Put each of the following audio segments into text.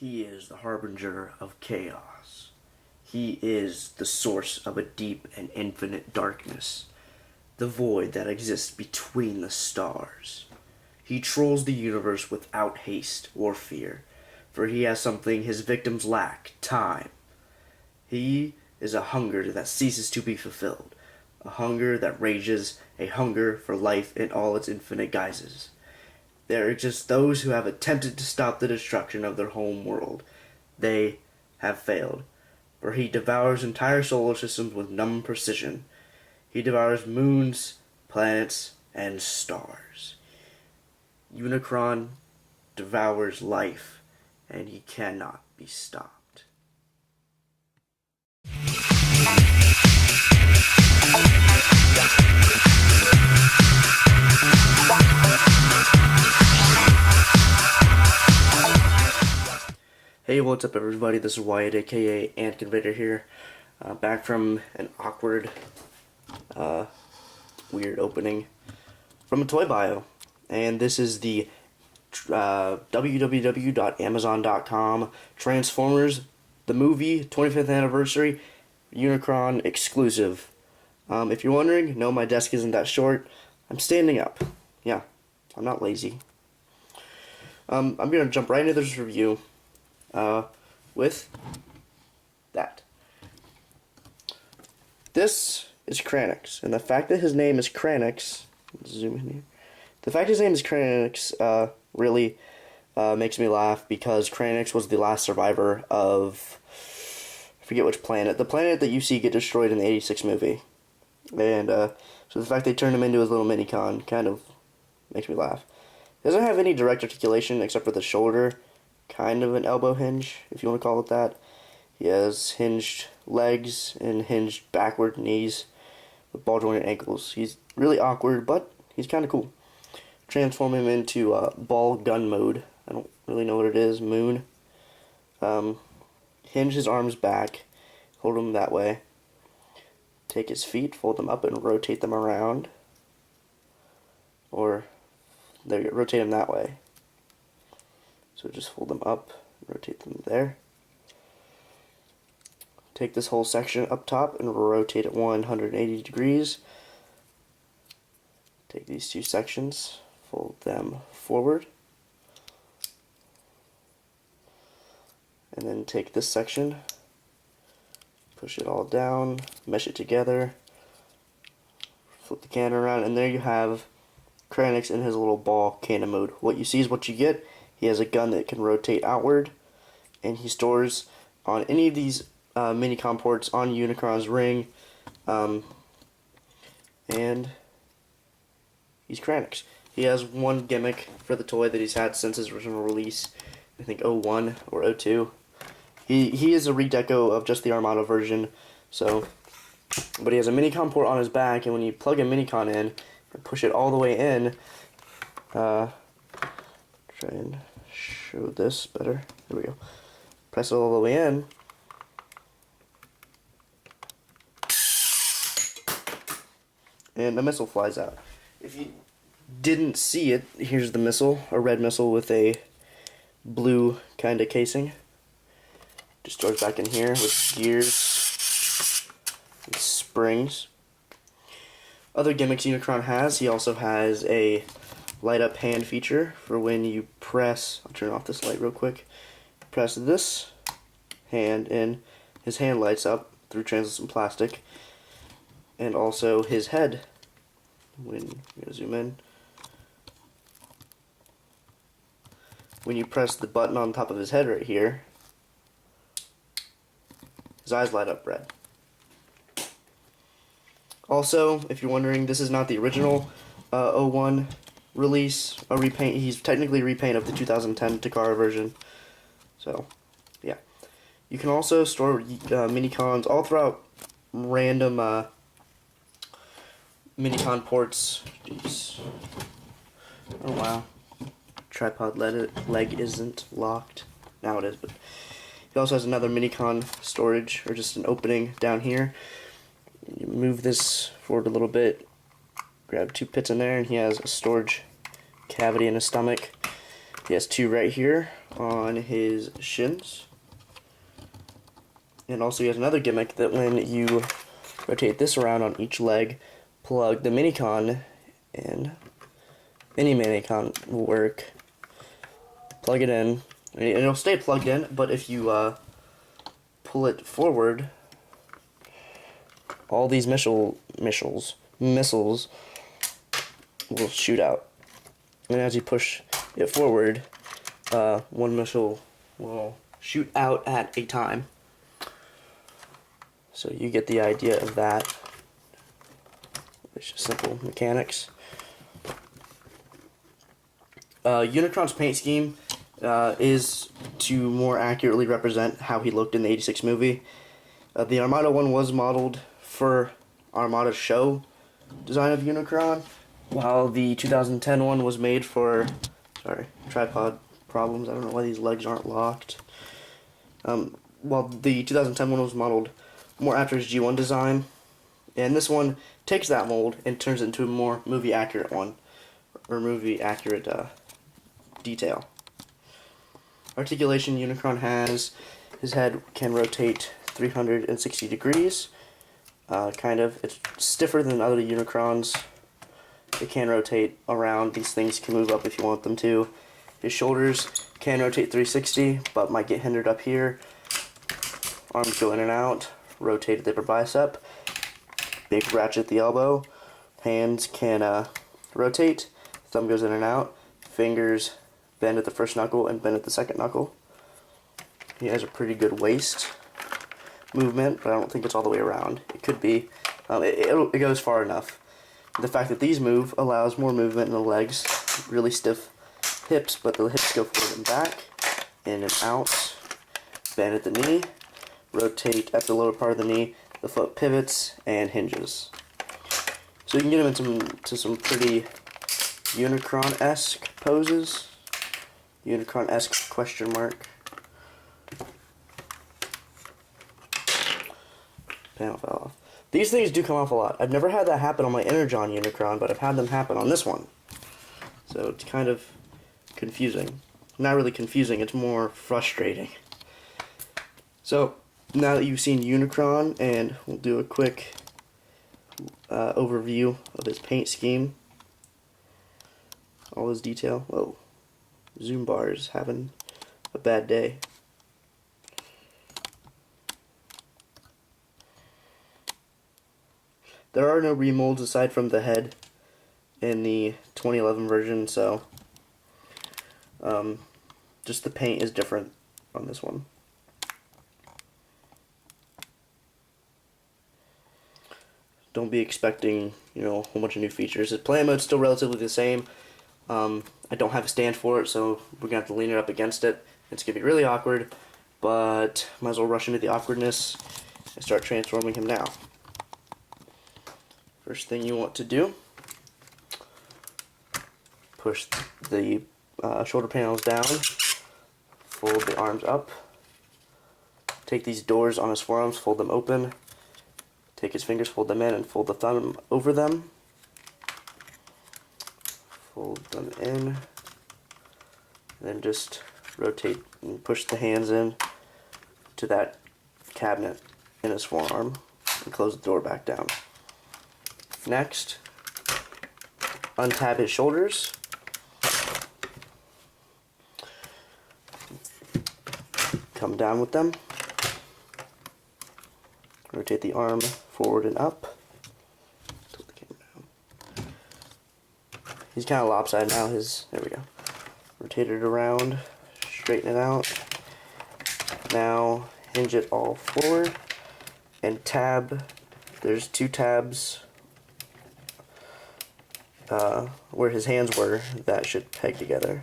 He is the harbinger of chaos. He is the source of a deep and infinite darkness, the void that exists between the stars. He trolls the universe without haste or fear, for he has something his victims lack: time. He is a hunger that ceases to be fulfilled, a hunger that rages, a hunger for life in all its infinite guises. There are just those who have attempted to stop the destruction of their home world. They have failed, for he devours entire solar systems with numb precision. He devours moons, planets, and stars. Unicron devours life, and he cannot be stopped. Hey, what's up everybody, this is Wyatt aka Ant Convader here, back from an awkward, weird opening from a toy bio, and this is the www.amazon.com Transformers, the movie, 25th anniversary, Unicron exclusive. If you're wondering, no, my desk isn't that short, I'm standing up. Yeah, I'm not lazy. I'm going to jump right into this review. With that. This is Kranix, and the fact that his name is Kranix, zoom in here. The fact his name is Kranix really makes me laugh, because Kranix was the last survivor of, I forget which planet, the planet that you see get destroyed in the 86 movie. And so the fact they turned him into his little minicon kind of makes me laugh. He doesn't have any direct articulation except for the shoulder. Kind of an elbow hinge, if you want to call it that. He has hinged legs and hinged backward knees with ball jointed ankles. He's really awkward, but he's kind of cool. Transform him into ball gun mode. I don't really know what it is. Moon. Hinge his arms back. Hold them that way. Take his feet, fold them up, and rotate them around. Or, there you go, rotate them that way. So just fold them up, rotate them there. Take this whole section up top and rotate it 180 degrees. Take these two sections, fold them forward. And then take this section, push it all down, mesh it together, flip the cannon around, and there you have Kranix in his little ball cannon mode. What you see is what you get. He has a gun that can rotate outward, and he stores on any of these minicom ports on Unicron's ring, and he's Kranix. He has one gimmick for the toy that he's had since his original release, I think 01 or 02. He is a redeco of just the Armada version, so, but he has a minicom port on his back, and when you plug a minicon in and push it all the way in, try and show this better. There we go. Press it all the way in. And the missile flies out. If you didn't see it, here's the missile. A red missile with a blue kind of casing. Just stores back in here with gears and springs. Other gimmicks Unicron has, he also has a light up hand feature for when you press, I'll turn off this light real quick, press this hand in, his hand lights up through translucent plastic, and also his head, when, I'm going to zoom in, when you press the button on top of his head right here, his eyes light up red. Also, if you're wondering, this is not the original 01 release, a repaint. He's technically a repaint of the 2010 Takara version. So, yeah. You can also store minicons all throughout random minicon ports. Jeez. Oh wow. Tripod leg isn't locked. Now it is, but he also has another minicon storage, or just an opening down here. You move this forward a little bit, grab two pits in there, and he has a storage cavity in his stomach. He has 2 right here on his shins. And also he has another gimmick that when you rotate this around on each leg, plug the Minicon in. Any Minicon will work. Plug it in, and it'll stay plugged in, but if you pull it forward, all these missiles will shoot out. And as you push it forward, one missile will shoot out at a time. So you get the idea of that. It's just simple mechanics. Unicron's paint scheme is to more accurately represent how he looked in the '86 movie. The Armada one was modeled for Armada's show design of Unicron, while the 2010 one was made for, sorry, tripod problems, I don't know why these legs aren't locked. While the 2010 one was modeled more after his G1 design, and this one takes that mold and turns it into a more movie accurate one, or movie accurate detail. Articulation Unicron has, his head can rotate 360 degrees, it's stiffer than other Unicrons. It can rotate around, these things can move up if you want them to. His shoulders can rotate 360, but might get hindered up here. Arms go in and out, rotate at the upper bicep, big ratchet at the elbow. Hands can rotate, thumb goes in and out, fingers bend at the first knuckle and bend at the second knuckle. He has a pretty good waist movement, but I don't think it's all the way around. It could be. It goes far enough. The fact that these move allows more movement in the legs, really stiff hips, but the hips go forward and back, in and out, bend at the knee, rotate at the lower part of the knee, the foot pivots and hinges. So you can get him into some pretty Unicron-esque poses. Unicron-esque question mark. Panel fell off. These things do come off a lot. I've never had that happen on my Energon Unicron, but I've had them happen on this one. So it's kind of confusing. Not really confusing, it's more frustrating. So now that you've seen Unicron, and we'll do a quick overview of his paint scheme. All his detail. Whoa. Zoom bar is having a bad day. There are no remolds aside from the head in the 2011 version, so just the paint is different on this one. Don't be expecting, a whole bunch of new features. The play mode's still relatively the same. I don't have a stand for it, so we're going to have to lean it up against it. It's going to be really awkward, but might as well rush into the awkwardness and start transforming him now. First thing you want to do, push the shoulder panels down, fold the arms up, take these doors on his forearms, fold them open, take his fingers, fold them in, and fold the thumb over them. Fold them in, then just rotate and push the hands in to that cabinet in his forearm and close the door back down. Next, untab his shoulders. Come down with them. Rotate the arm forward and up. Tilt the camera down. He's kind of lopsided now. There we go. Rotate it around, straighten it out. Now hinge it all forward and tab. There's 2 tabs where his hands were that should peg together.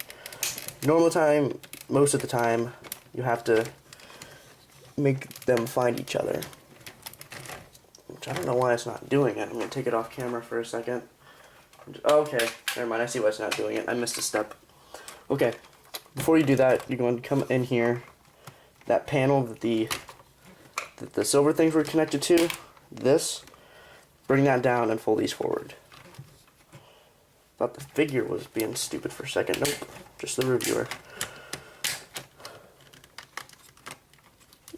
Most of the time, you have to make them find each other. Which I don't know why it's not doing it. I'm going to take it off camera for a second. Okay, never mind. I see why it's not doing it. I missed a step. Okay, before you do that, you're going to come in here. That panel that the silver things were connected to, bring that down and fold these forward. Thought the figure was being stupid for a second. Nope, just the reviewer.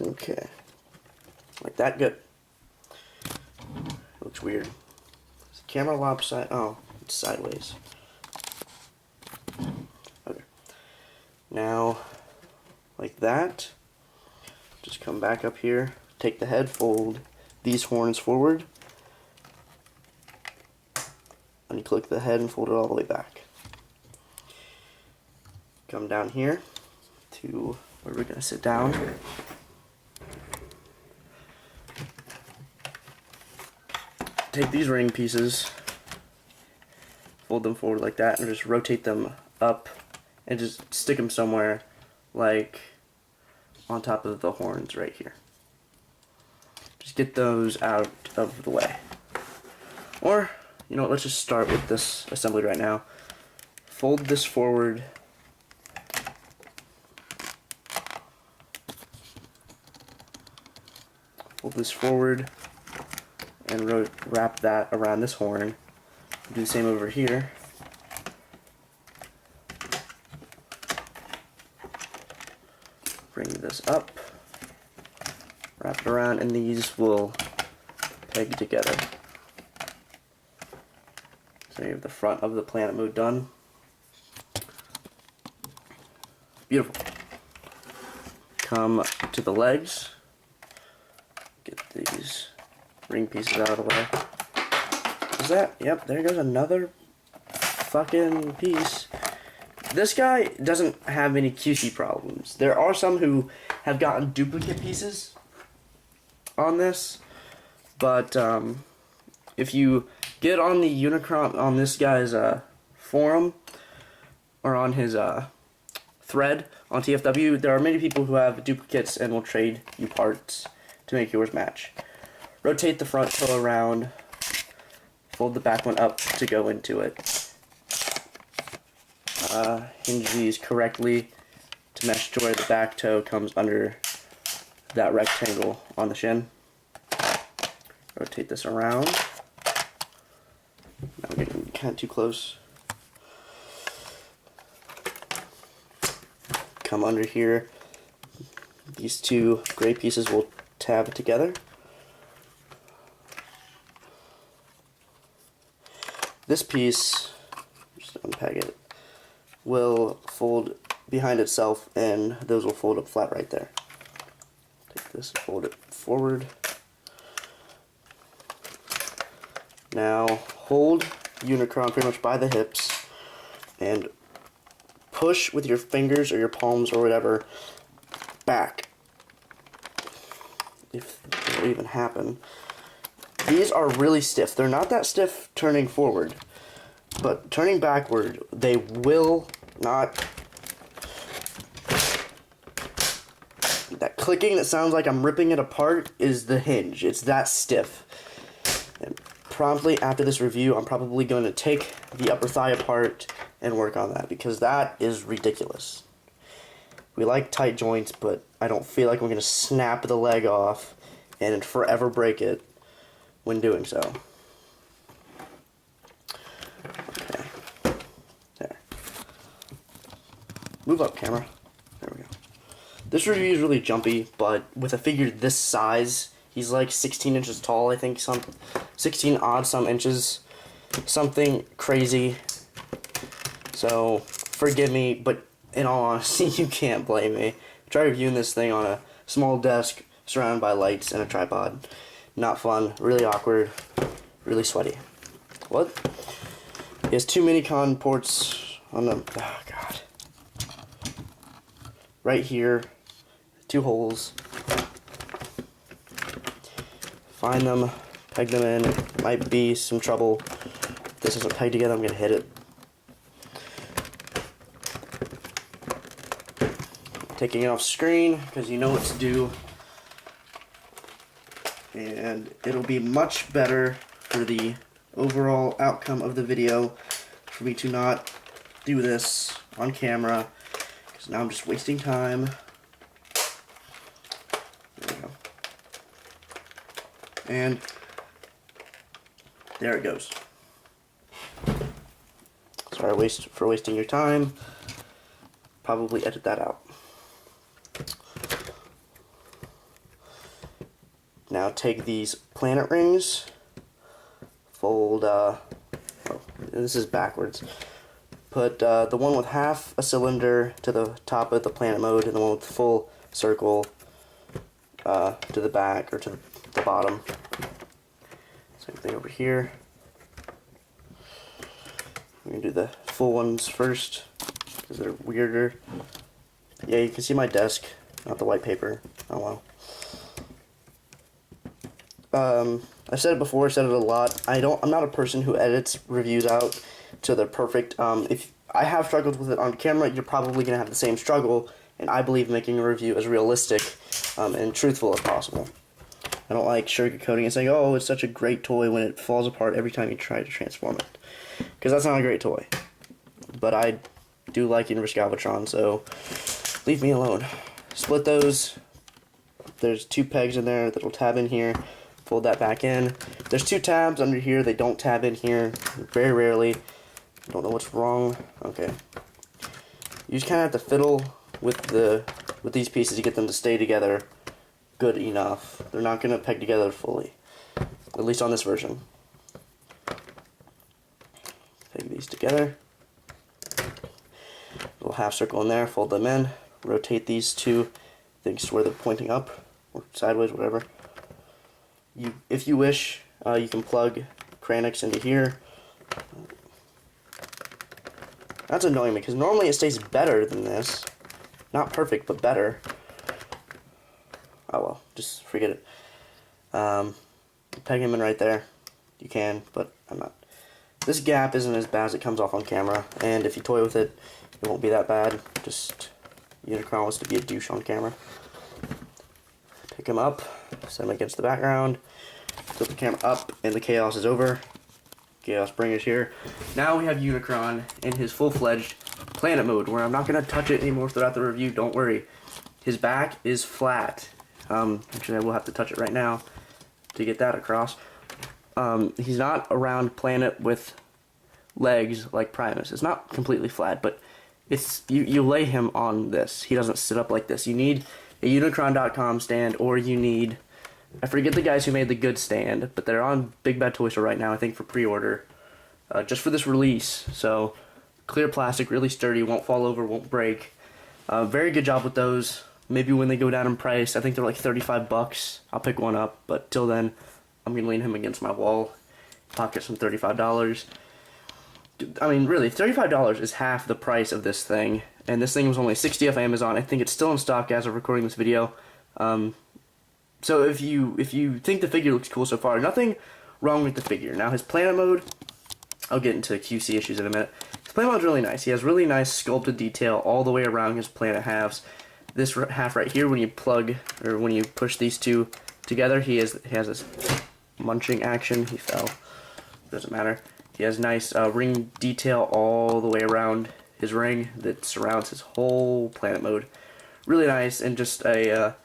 Okay. Like that, good. Looks weird. Is the camera lopsided? Oh, it's sideways. Okay. Now, like that. Just come back up here, take the head, fold these horns forward, and you click the head and fold it all the way back. Come down here to where we're going to sit down. Take these ring pieces, fold them forward like that, and just rotate them up and just stick them somewhere like on top of the horns right here. Just get those out of the way. Or, you know what, let's just start with this assembly right now. Fold this forward. Fold this forward and wrap that around this horn. Do the same over here. Bring this up, wrap it around, and these will peg together. So you have the front of the planet mode done. Beautiful. Come to the legs. Get these ring pieces out of the way. Is that? Yep, there goes another fucking piece. This guy doesn't have any QC problems. There are some who have gotten duplicate pieces on this, but if you get on the Unicron, on this guy's forum, or on his thread on TFW, there are many people who have duplicates and will trade you parts to make yours match. Rotate the front toe around, fold the back one up to go into it. Hinge these correctly to mesh to where the back toe comes under that rectangle on the shin. Rotate this around. Now we're getting kind of too close. Come under here. These two gray pieces will tab together. This piece, just unpeg it, will fold behind itself, and those will fold up flat right there. Take this and fold it forward. Now hold Unicron pretty much by the hips and push with your fingers or your palms or whatever back, if it will even happen. These are really stiff. They're not that stiff turning forward, but turning backward, they will not. That clicking that sounds like I'm ripping it apart is the hinge. It's that stiff. And promptly after this review, I'm probably going to take the upper thigh apart and work on that, because that is ridiculous. We like tight joints, but I don't feel like we're going to snap the leg off and forever break it when doing so. Okay. There. Move up, camera. There we go. This review is really jumpy, but with a figure this size, he's like 16 inches tall, I think, 16 odd some inches, something crazy. So, forgive me, but in all honesty, you can't blame me. Try reviewing this thing on a small desk surrounded by lights and a tripod. Not fun, really awkward, really sweaty. What? He has two Unicron ports on the, oh god. Right here, two holes. Find them, peg them in. Might be some trouble. If this isn't pegged together, I'm gonna hit it. Taking it off screen, because you know what to do. And it'll be much better for the overall outcome of the video for me to not do this on camera, because now I'm just wasting time. There we go. And there it goes. Sorry for wasting your time. probably edit that out. Now take these planet rings, fold, oh, this is backwards. Put the one with half a cylinder to the top of the planet mode, and the one with full circle to the back, or to the bottom. Same thing over here. We're going to do the full ones first, because they're weirder. Yeah, you can see my desk, not the white paper. Oh well. I've said it before, I've said it a lot. I'm not a person who edits reviews out to the perfect. If I have struggled with it on camera, you're probably going to have the same struggle, and I believe making a review as realistic and truthful as possible. I don't like sugarcoating and saying, oh, it's such a great toy when it falls apart every time you try to transform it. Because that's not a great toy. But I do like Universe Galvatron, so leave me alone. Split those. There's 2 pegs in there that'll tab in here. Fold that back in. There's 2 tabs under here. They don't tab in here very rarely. Don't know what's wrong. Okay. You just kind of have to fiddle with these pieces to get them to stay together good enough. They're not going to peg together fully, at least on this version. Peg these together. Little half circle in there. Fold them in. Rotate these 2 things to where they're pointing up or sideways, whatever. If you wish, you can plug Kranix into here. That's annoying me, because normally it stays better than this. Not perfect, but better. Oh well, just forget it. Peg him in right there. You can, but I'm not. This gap isn't as bad as it comes off on camera, and if you toy with it, it won't be that bad. Just, Unicron wants to be a douche on camera. Pick him up, set him against the background, flip the camera up, and the chaos is over. Chaos Bringer's here. Now we have Unicron in his full-fledged planet mode, where I'm not going to touch it anymore throughout the review, don't worry. His back is flat. Actually, I will have to touch it right now to get that across. He's not a round planet with legs like Primus. It's not completely flat, but it's you lay him on this. He doesn't sit up like this. You need a Unicron.com stand, or you need, I forget the guys who made the good stand, but they're on Big Bad Toy Store right now, I think for pre-order, just for this release. So, clear plastic, really sturdy, won't fall over, won't break. Very good job with those. Maybe when they go down in price, I think they're like 35 bucks. I'll pick one up, but till then, I'm going to lean him against my wall, pocket some $35. I mean, really, $35 is half the price of this thing, and this thing was only $60 off Amazon. I think it's still in stock as of recording this video. So if you think the figure looks cool so far, nothing wrong with the figure. Now his planet mode, I'll get into QC issues in a minute. His planet mode's really nice. He has really nice sculpted detail all the way around his planet halves. This half right here, when you plug, or when you push these 2 together, he has this munching action. He fell. Doesn't matter. He has nice ring detail all the way around his ring that surrounds his whole planet mode. Really nice, and just an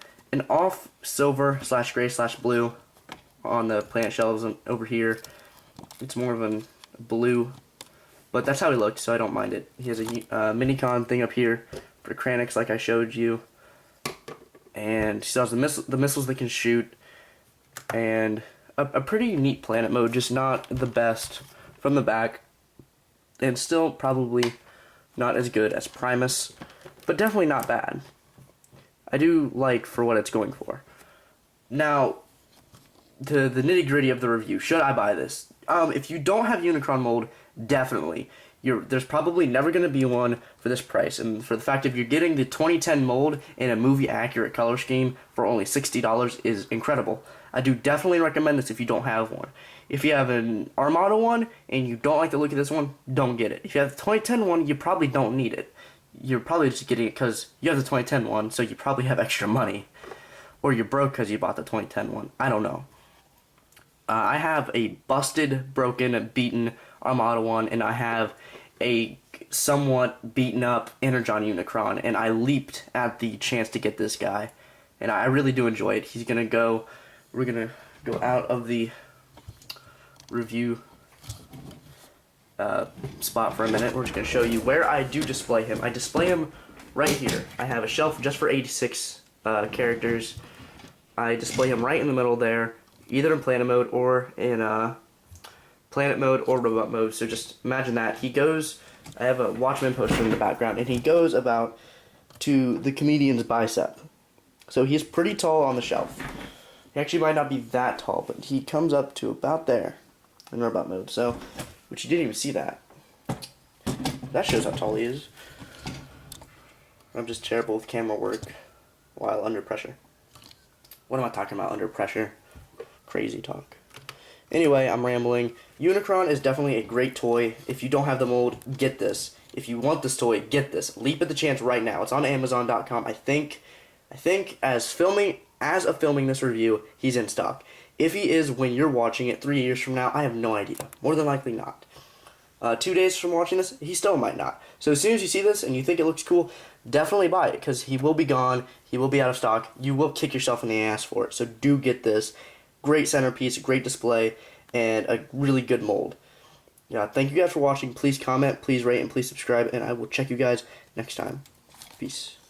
off silver / gray / blue on the planet shelves over here. It's more of a blue, but that's how he looked, so I don't mind it. He has a Minicon thing up here for Kranix, like I showed you, and he still has the missiles that can shoot, and a pretty neat planet mode, just not the best from the back, and still probably not as good as Primus, but definitely not bad. I do like for what it's going for. Now, the nitty-gritty of the review. Should I buy this? If you don't have Unicron mold, definitely. There's probably never going to be one for this price, and for the fact if you're getting the 2010 mold in a movie-accurate color scheme for only $60 is incredible. I do definitely recommend this if you don't have one. If you have an Armada one and you don't like the look of this one, don't get it. If you have the 2010 one, you probably don't need it. You're probably just getting it because you have the 2010 one, so you probably have extra money. Or you're broke because you bought the 2010 one. I don't know. I have a busted, broken, beaten Armada one, and I have a somewhat beaten up Energon Unicron, and I leaped at the chance to get this guy. And I really do enjoy it. We're gonna go out of the review spot for a minute. We're just going to show you where I do display him. I display him right here, I have a shelf just for 86 characters. I display him right in the middle there, either in planet mode or in robot mode. So just imagine that. He goes, I have a Watchmen poster in the background, and he goes about to the comedian's bicep. So he's pretty tall on the shelf. He actually might not be that tall, but he comes up to about there in robot mode. So, which you didn't even see that. That shows how tall he is. I'm just terrible with camera work while under pressure. What am I talking about under pressure? Crazy talk. Anyway, I'm rambling. Unicron is definitely a great toy. If you don't have the mold, get this. If you want this toy, get this. Leap at the chance right now. It's on Amazon.com. I think as of filming this review, he's in stock. If he is when you're watching it 3 years from now, I have no idea. More than likely not. 2 days from watching this, he still might not. So as soon as you see this and you think it looks cool, definitely buy it, because he will be gone. He will be out of stock. You will kick yourself in the ass for it. So do get this. Great centerpiece, great display, and a really good mold. Yeah, thank you guys for watching. Please comment, please rate, and please subscribe, and I will check you guys next time. Peace.